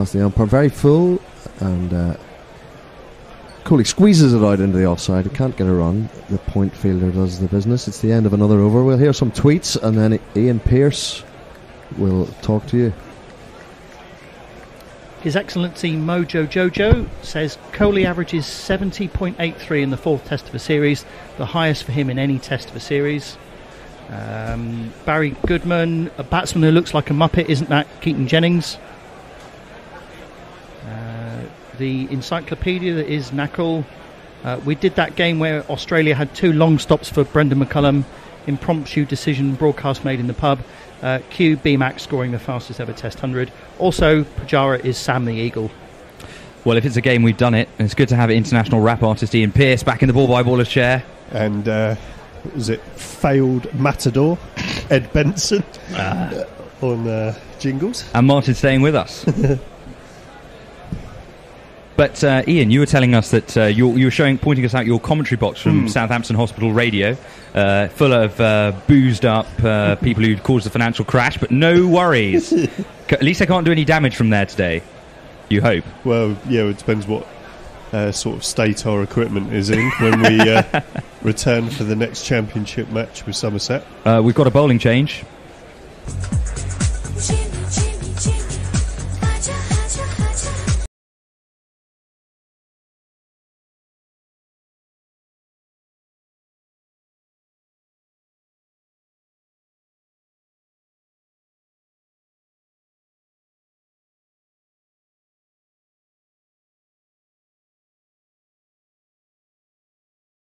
That's the umpire, very full, and Coley squeezes it out into the offside. He can't get a run. The point fielder does the business. It's the end of another over. We'll hear some tweets, and then Ian Pearce will talk to you. His Excellency Mojo Jojo says Coley averages 70.83 in the fourth test of a series, the highest for him in any test of a series. Barry Goodman, a batsman who looks like a muppet, isn't that Keaton Jennings? The encyclopedia that is Knuckle. We did that game where Australia had 2 long stops for Brendan McCullum. Impromptu decision broadcast made in the pub. Q BMAX scoring the fastest ever Test 100. Also, Pujara is Sam the Eagle. Well, if it's a game, we've done it. And it's good to have international rap artist Ian Pearce back in the ball-by-baller's chair. And was it failed Matador Ed Benson on jingles? And Martin staying with us. But Ian, you were telling us that you were pointing us out your commentary box from Southampton Hospital Radio, full of boozed up people who'd caused the financial crash, but no worries. At least they can't do any damage from there today, you hope. Well, yeah, it depends what sort of state our equipment is in when we return for the next championship match with Somerset. We've got a bowling change.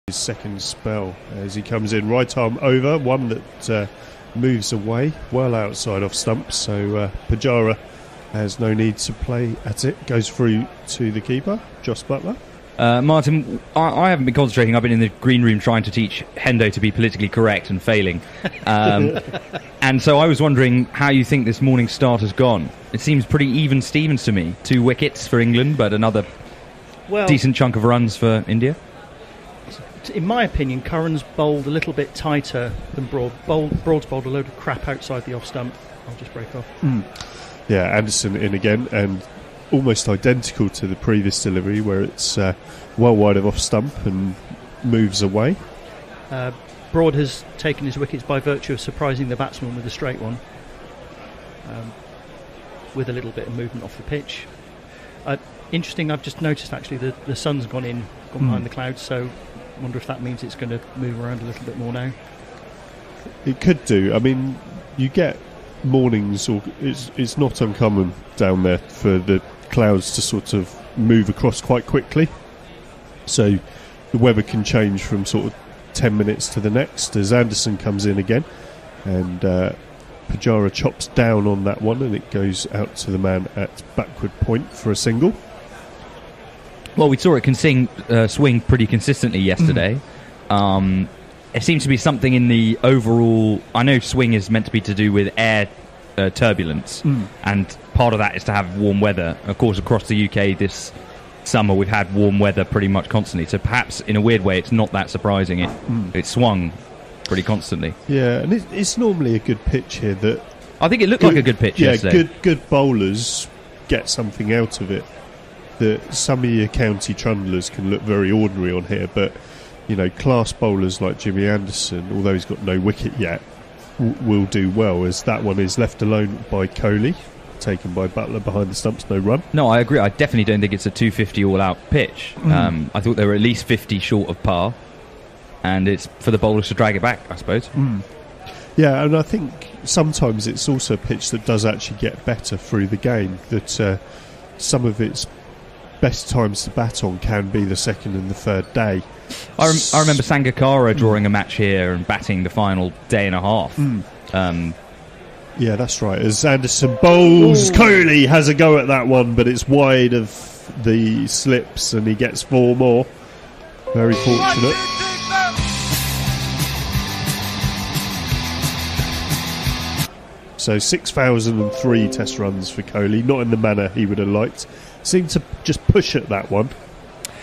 His second spell as he comes in, right arm over, one that moves away well outside off stumps, so Pujara has no need to play at it, goes through to the keeper, Joss Butler. Martin, I haven't been concentrating. I've been in the green room trying to teach Hendo to be politically correct and failing. And so I was wondering how you think this morning's start has gone. It seems pretty even Stevens to me. 2 wickets for England, but another decent chunk of runs for India. In my opinion, Curran's bowled a little bit tighter than Broad. Broad's bowled a load of crap outside the off stump. I'll just break off. Yeah, Anderson in again, and almost identical to the previous delivery where it's well wide of off stump and moves away. Broad has taken his wickets by virtue of surprising the batsman with a straight one, with a little bit of movement off the pitch. Interesting, I've just noticed actually the sun's gone behind the clouds, so I wonder if that means it's going to move around a little bit more now. It could do. I mean, you get mornings, or it's not uncommon down there for the clouds to sort of move across quite quickly. So the weather can change from sort of 10 minutes to the next as Anderson comes in again. And Pujara chops down on that one, and it goes out to the man at backward point for a single. Well, we saw it can swing pretty consistently yesterday. It seems to be something in the overall... I know swing is meant to be to do with air turbulence, and part of that is to have warm weather. Of course, across the UK this summer we've had warm weather pretty much constantly, so perhaps in a weird way it's not that surprising. It swung pretty constantly. Yeah, and it's normally a good pitch here. That I think it looked like a good pitch yesterday. Yeah, good bowlers get something out of it. That some of your county trundlers can look very ordinary on here, but you know, class bowlers like Jimmy Anderson, although he's got no wicket yet, will do well, as that one is left alone by Coley, taken by Butler behind the stumps, no run. No, I agree. I definitely don't think it's a 250 all-out pitch. I thought they were at least 50 short of par, and it's for the bowlers to drag it back, I suppose. Yeah, and I think sometimes it's also a pitch that does actually get better through the game, that some of its best times to bat on can be the second and the third day. I remember Sangakkara drawing a match here and batting the final day and a half. Yeah, that's right. As Anderson bowls, Coley has a go at that one, but it's wide of the slips and he gets 4 more. Very fortunate. So 6,003 test runs for Coley, not in the manner he would have liked. Seemed to just push at that one,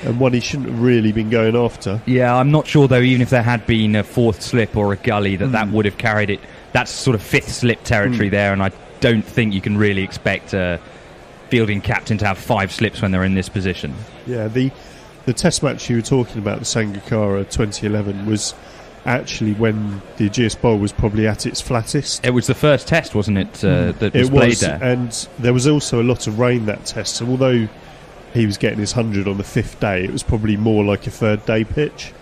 and one he shouldn't have really been going after. Yeah, I'm not sure though, even if there had been a 4th slip or a gully, that would have carried it. That's sort of 5th slip territory there, and I don't think you can really expect fielding captain to have 5 slips when they're in this position. Yeah, the test match you were talking about, the Sangakkara 2011, was actually when the Ageas Bowl was probably at its flattest. It was the first test, wasn't it, that was played there? And there was also a lot of rain that test, so although he was getting his 100 on the 5th day, it was probably more like a 3rd day pitch.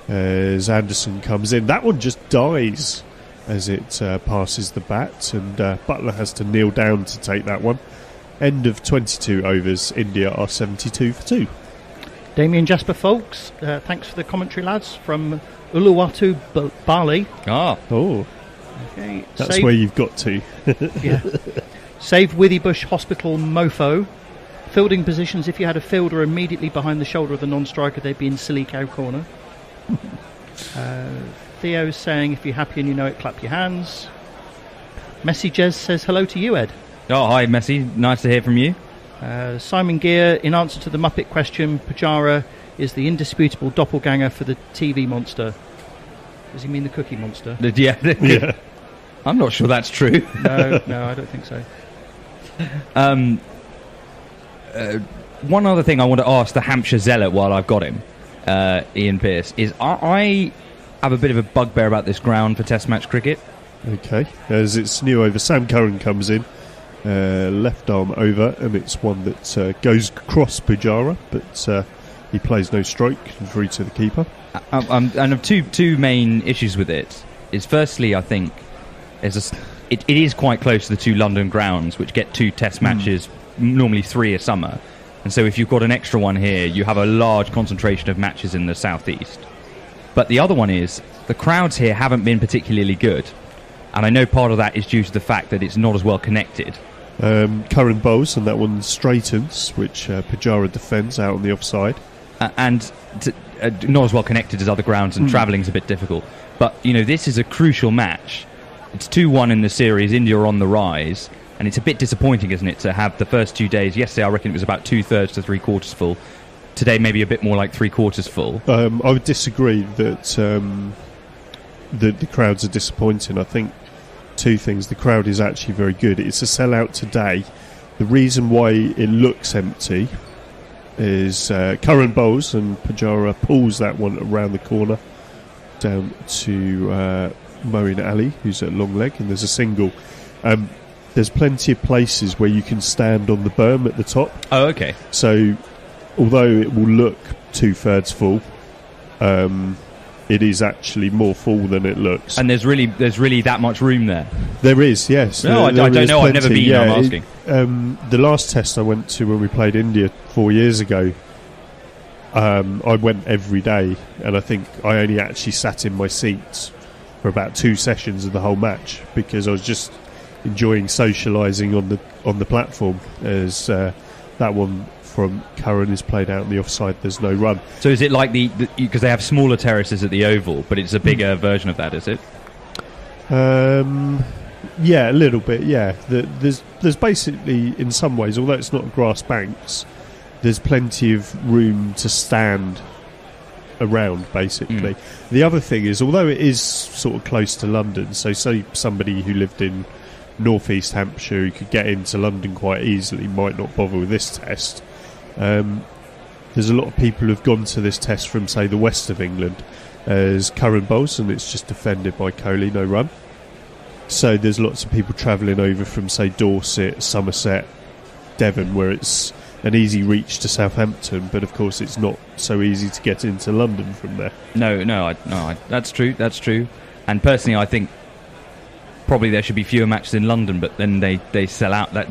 As Anderson comes in, that one just dies as it passes the bat, and Butler has to kneel down to take that one. End of 22 overs, India are 72 for 2. Damien Jasper Folks, thanks for the commentary, lads, from Uluwatu, Bali. Oh, Okay, that's where you've got to. Yeah. Save Withybush Hospital Mofo. Fielding positions, if you had a fielder immediately behind the shoulder of the non-striker, they'd be in silly cow corner. Theo's saying, if you're happy and you know it, clap your hands. Messi Jez says hello to you, Ed. Oh, hi, Messi. Nice to hear from you. Simon Gear, in answer to the Muppet question, Pujara is the indisputable doppelganger for the TV monster. Does he mean the Cookie Monster? Yeah. I'm not sure that's true. No, I don't think so. One other thing I want to ask the Hampshire Zealot while I've got him, Ian Pearce, is I have a bit of a bugbear about this ground for Test match cricket. Okay, as it's new over, Sam Curran comes in, left arm over, and it's one that goes across Pujara, but he plays no stroke and through to the keeper. And I've two main issues with it. Is firstly, I think it is quite close to the 2 London grounds, which get 2 Test matches, normally 3 a summer. And so if you've got an extra one here, you have a large concentration of matches in the southeast. But the other one is, the crowds here haven't been particularly good. And I know part of that is due to the fact that it's not as well connected. Curran bowls, and that one straightens, which Pujara defends out on the offside. And not as well connected as other grounds, and travelling's a bit difficult. But, this is a crucial match. It's 2-1 in the series, India are on the rise. And it's a bit disappointing, isn't it, to have the first 2 days. Yesterday, I reckon it was about 2/3 to 3/4 full. Today, maybe a bit more like 3/4 full. I would disagree that the crowds are disappointing. I think 2 things. The crowd is actually very good. It's a sellout today. The reason why it looks empty is Curran bowls, and Pujara pulls that one around the corner down to Moeen Ali, who's at long leg, and there's a single. There's plenty of places where you can stand on the berm at the top. Oh, okay. So, although it will look 2/3 full, it is actually more full than it looks. And there's really that much room there. There is, yes. No, I don't know. I've never been. Yeah, I'm asking. The last test I went to when we played India 4 years ago, I went every day, and I think I only actually sat in my seats for about 2 sessions of the whole match because I was just enjoying socialising on the platform. As that one from Curran is played out in the offside, there's no run. So is it like because they have smaller terraces at the Oval, but it's a bigger version of that, is it? Yeah, a little bit. Yeah, there's basically, in some ways, although it's not grass banks, there's plenty of room to stand around, basically. The other thing is, although it is sort of close to London, so say somebody who lived in North East Hampshire who could get into London quite easily might not bother with this test. There's a lot of people who've gone to this test from, say, the west of England as Curran bowls, and it's just defended by Kohli, no run. So there's lots of people travelling over from, say, Dorset, Somerset, Devon, where it's an easy reach to Southampton, but of course it's not so easy to get into London from there. No, that's true. And personally, I think probably there should be fewer matches in London, but then they sell out. That's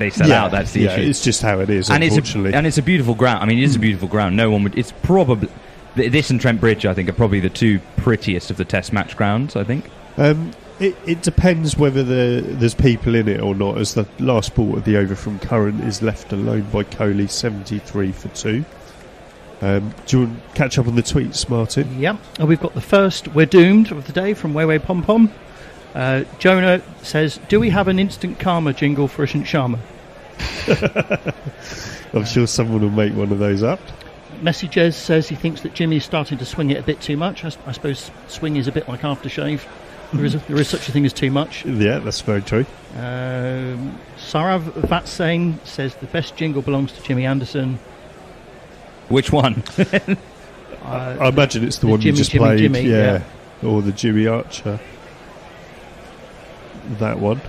the issue. It's just how it is, and unfortunately. It's a beautiful ground. I mean, it is a beautiful ground. No one would. It's probably this and Trent Bridge, I think, are probably the 2 prettiest of the Test match grounds, I think. It depends whether there's people in it or not, as the last ball of the over from Curran is left alone by Kohli, 73 for 2. Do you want to catch up on the tweets, Martin? Yeah, we've got the first "We're Doomed" of the day from Wewe Pom Pom. Jonah says, "Do we have an instant karma jingle for Ishant Sharma?" I'm sure someone will make one of those up. Messi Jez says he thinks that Jimmy's starting to swing it a bit too much. I suppose swing is a bit like aftershave. There is such a thing as too much. Yeah, that's very true. Sarav Vatsane says the best jingle belongs to Jimmy Anderson. Which one? I imagine it's the one Jimmy, you just Jimmy, played. Jimmy, yeah. Or the Jimmy Archer. That one.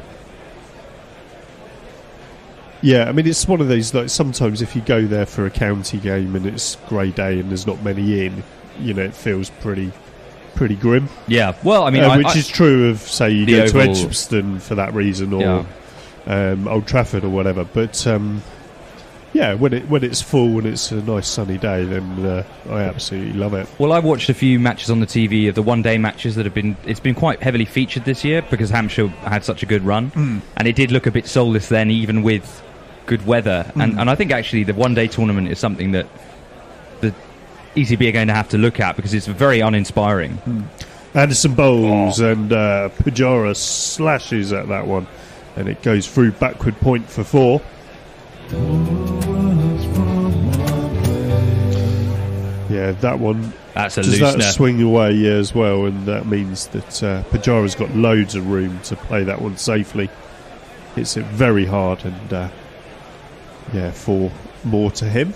Yeah, I mean, it's one of those, like, sometimes if you go there for a county game and it's grey day and there's not many in, you know, it feels pretty grim. Yeah, well, I mean... which is true of, say, you go to Oval. Edgbaston for that reason, or Old Trafford or whatever. But, yeah, when it's full and it's a nice sunny day, then I absolutely love it. Well, I watched a few matches on the TV of the one-day matches that have been... It's been quite heavily featured this year because Hampshire had such a good run. And it did look a bit soulless then, even with good weather. And I think, actually, the one-day tournament is something that the ECB are going to have to look at because it's very uninspiring. Anderson bowls and Pujara slashes at that one. And it goes through backward point for 4. Yeah, that one. That's a Does loosener. that swing away as well, and that means that Pujara's got loads of room to play that one safely. Hits it very hard, and yeah, 4 more to him.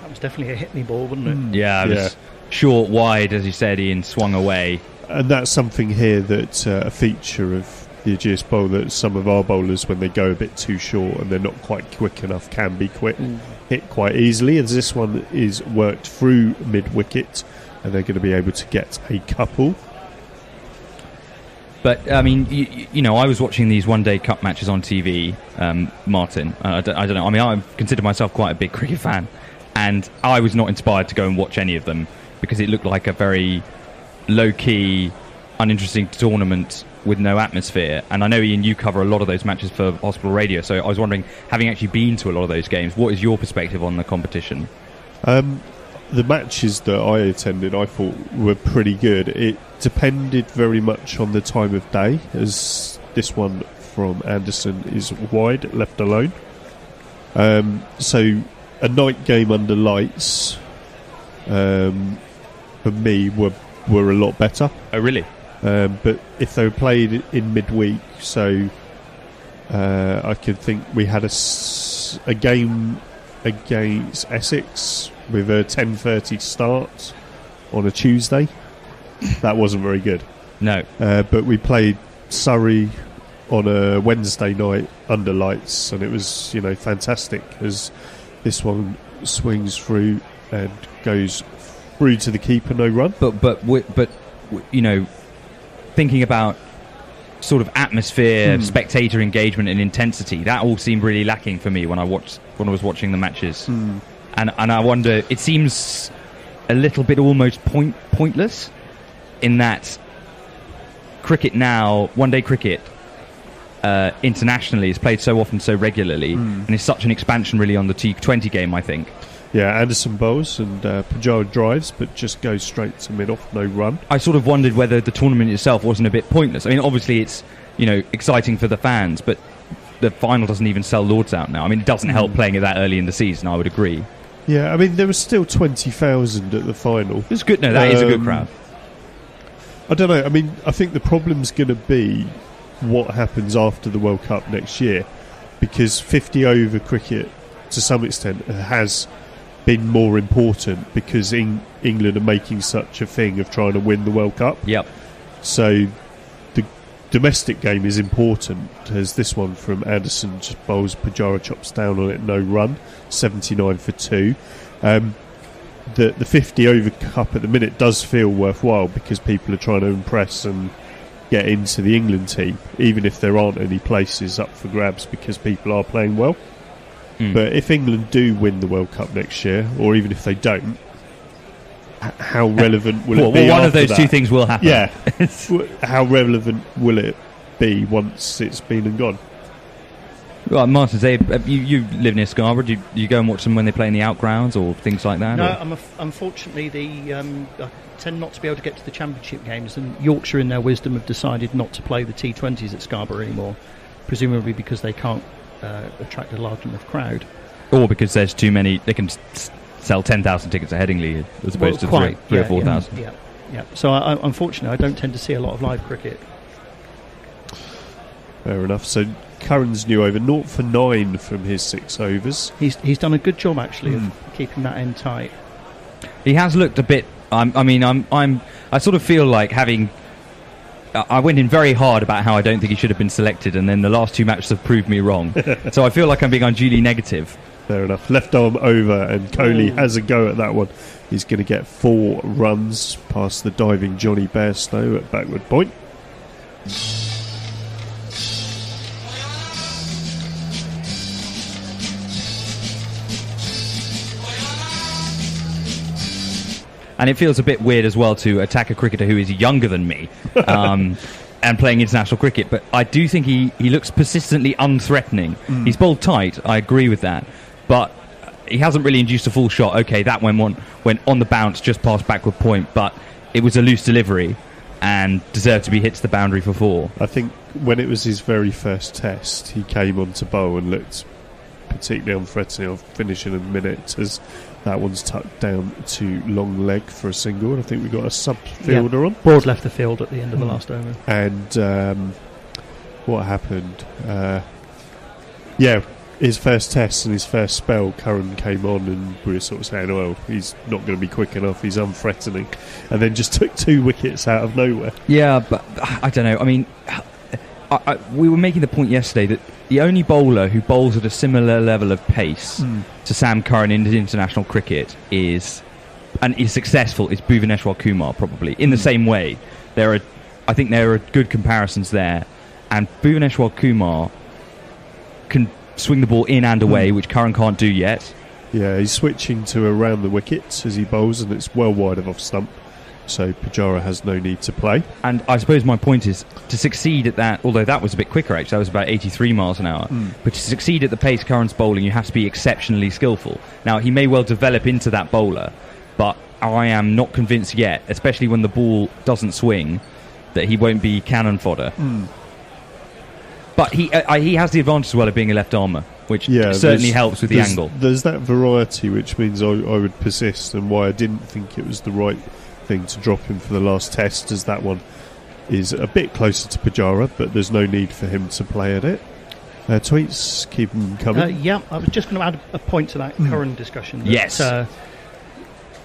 That was definitely a hit me ball, wasn't it? Yeah, it was short, wide, as you said, Ian, swung away. And that's something here that a feature of the Ageas Bowl, that some of our bowlers, when they go a bit too short and they're not quite quick enough, can be hit quite easily, as this one is worked through mid-wicket and they're going to be able to get a couple. But, I mean, you know, I was watching these one-day cup matches on TV, Martin. I don't know. I mean, I consider myself quite a big cricket fan, and I was not inspired to go and watch any of them because it looked like a very low-key, uninteresting tournament with no atmosphere. And I know, Ian, you cover a lot of those matches for Hospital Radio, so I was wondering, having actually been to a lot of those games, what is your perspective on the competition? The matches that I attended, I thought, were pretty good. It depended very much on the time of day, as this one from Anderson is wide, left alone. So a night game under lights, for me, were a lot better. Oh, really? But if they were played in midweek, so I could think we had a game against Essex with a 10:30 start on a Tuesday. That wasn't very good. No. But we played Surrey on a Wednesday night under lights, and it was, you know, fantastic, as this one swings through and goes through to the keeper, no run. But you know, thinking about sort of atmosphere, spectator engagement and intensity, that all seemed really lacking for me when I was watching the matches. And I wonder, it seems a little bit almost pointless in that cricket now, one-day cricket, internationally is played so often, so regularly, and is such an expansion really on the T20 game, I think. Yeah, Anderson bowls and Pujara drives, but just goes straight to mid-off, no run. I sort of wondered whether the tournament itself wasn't a bit pointless. I mean, obviously it's, you know, exciting for the fans, but the final doesn't even sell Lords out now. I mean, it doesn't help playing it that early in the season, I would agree. Yeah, I mean, there was still 20,000 at the final. It's good. No, that is a good crowd. I don't know. I mean, I think the problem's going to be what happens after the World Cup next year, because 50-over cricket, to some extent, has been more important because England are making such a thing of trying to win the World Cup. Yep. So the domestic game is important, as this one from Anderson just bowls, Pujara chops down on it, no run, 79 for 2. The 50-over cup at the minute does feel worthwhile because people are trying to impress and get into the England team, even if there aren't any places up for grabs because people are playing well. But if England do win the World Cup next year, or even if they don't, how relevant will it be? Well, one of after those that? two things will happen. Yeah. How relevant will it be once it's been and gone? Well, Martin, you live near Scarborough. Do you go and watch them when they play in the outgrounds or things like that? No, unfortunately, I tend not to be able to get to the championship games, and Yorkshire, in their wisdom, have decided not to play the T20s at Scarborough anymore, presumably because they can't attract a large enough crowd. Or because there's too many, they can sell 10,000 tickets at Headingley as opposed to 3 or 4,000. Yeah. Yeah. So unfortunately, I don't tend to see a lot of live cricket. Fair enough. So Curran's new over, 0 for 9 from his 6 overs. He's done a good job actually of keeping that end tight. He has looked a bit. I sort of feel like having. I went in very hard about how I don't think he should have been selected, and then the last 2 matches have proved me wrong. So I feel like I'm being unduly negative. Fair enough. Left arm over, and Kohli has a go at that one. He's going to get 4 runs past the diving Johnny Bairstow at backward point. And it feels a bit weird as well to attack a cricketer who is younger than me and playing international cricket. But I do think he looks persistently unthreatening. He's bowled tight, I agree with that. But he hasn't really induced a full shot. OK, that went on the bounce just past backward point, but it was a loose delivery and deserved to be hit to the boundary for 4. I think when it was his very first test, he came on to bowl and looked particularly unthreatening. I'll finish in a minute as that one's tucked down to long leg for a single, and I think we got a sub-fielder on. Broad left the field at the end of the last over. And what happened? His first test and his first spell, Curran came on and we were sort of saying, well, he's not going to be quick enough, he's unthreatening, and then just took 2 wickets out of nowhere. Yeah, but I don't know. I mean, we were making the point yesterday that the only bowler who bowls at a similar level of pace to Sam Curran in international cricket is successful is Bhuvaneshwar Kumar, probably. In the same way, I think there are good comparisons there. And Bhuvaneshwar Kumar can swing the ball in and away, which Curran can't do yet. Yeah, he's switching to around the wickets as he bowls, and it's well wide of off stump. So Pujara has no need to play. And I suppose my point is, to succeed at that, although that was a bit quicker actually, that was about 83 miles an hour, but to succeed at the pace Curran's bowling, you have to be exceptionally skillful. Now, he may well develop into that bowler, but I am not convinced yet, especially when the ball doesn't swing, that he won't be cannon fodder. But he has the advantage as well of being a left-armer, which certainly helps with the angle. There's that variety, which means I would persist, and why I didn't think it was the right thing to drop him for the last test, as that one is a bit closer to Pujara, but there's no need for him to play at it. Tweets, keep them coming. Yeah, I was just going to add a point to that Curran discussion. That, yes.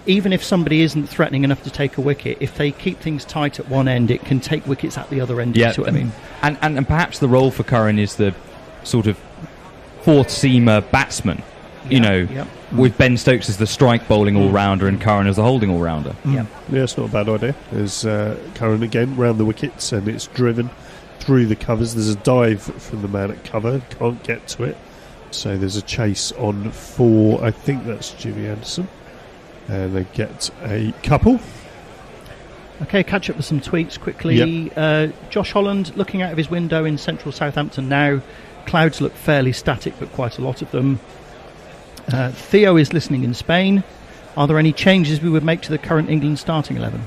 Even if somebody isn't threatening enough to take a wicket, if they keep things tight at one end, it can take wickets at the other end. Yeah, you see what I mean? And perhaps the role for Curran is the sort of fourth seamer batsman. With Ben Stokes as the strike bowling all-rounder and Curran as the holding all-rounder. Yeah, it's not a bad idea. There's Curran again round the wickets, and it's driven through the covers. There's a dive from the man at cover, can't get to it. So there's a chase on 4, I think that's Jimmy Anderson. And they get a couple. Okay, catch up with some tweets quickly. Josh Holland looking out of his window in central Southampton now. Clouds look fairly static, but quite a lot of them. Theo is listening in Spain. Are there any changes we would make to the current England starting 11?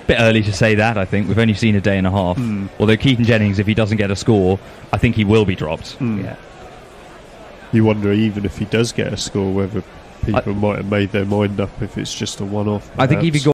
Bit early to say that, I think. We've only seen a day and a half. Although Keaton Jennings, if he doesn't get a score, I think he will be dropped. Yeah. You wonder, even if he does get a score, whether people might have made their mind up if it's just a one-off. I think if he got